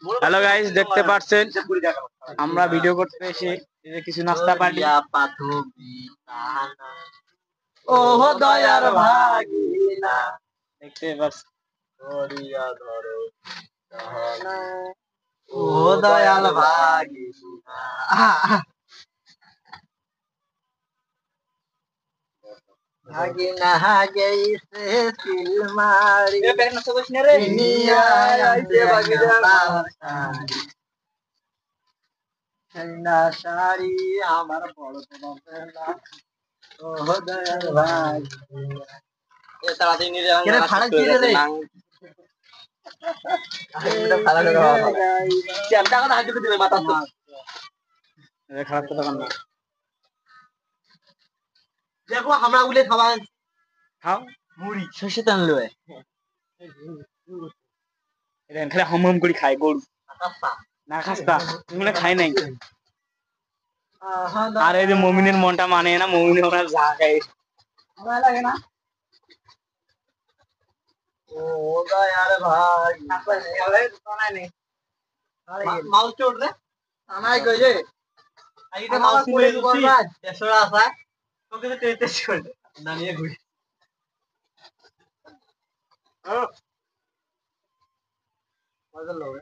Hello guys, দেখতে পাচ্ছেন আমরা ভিডিও করতে এসে কিছু নাস্তা পার্টি। ও দয়ার ভাগিনা দেখতে পাচ্ছেন ও দয়াল ভাগিনা ভাগিনা গেইছে সিলমারি দুনিয়া আইছে ভাগিনা না শাড়ি আমার বড় না ও দয়াল ভাগিনা এ তাড়াতাড়ি নিয়ে যাও কেন ফাড়া কি রে এটা ফাড়া করে বাবা চ্যাপটা কথা হাতে দিবে মাথা তো খারাপ কথা না, দেখো আমরা উলে খাওয়া খাও মুড়ি শস্য টানলো এটা খালি হম হম করে খায় গরু না খাস্তা তুমি খাই নাই। আর এই যে মমিনের মনটা মানে না, মমিনের ওরা যা খায় লাগে না ও দয়ার ভাই মাউস চোট রে আনাই কই রে আইটা মাউস কোলে করবা দেশরা আছে তোকে তো টেস্ট করে দাঁড়িয়ে ঘুরি মজা লাগে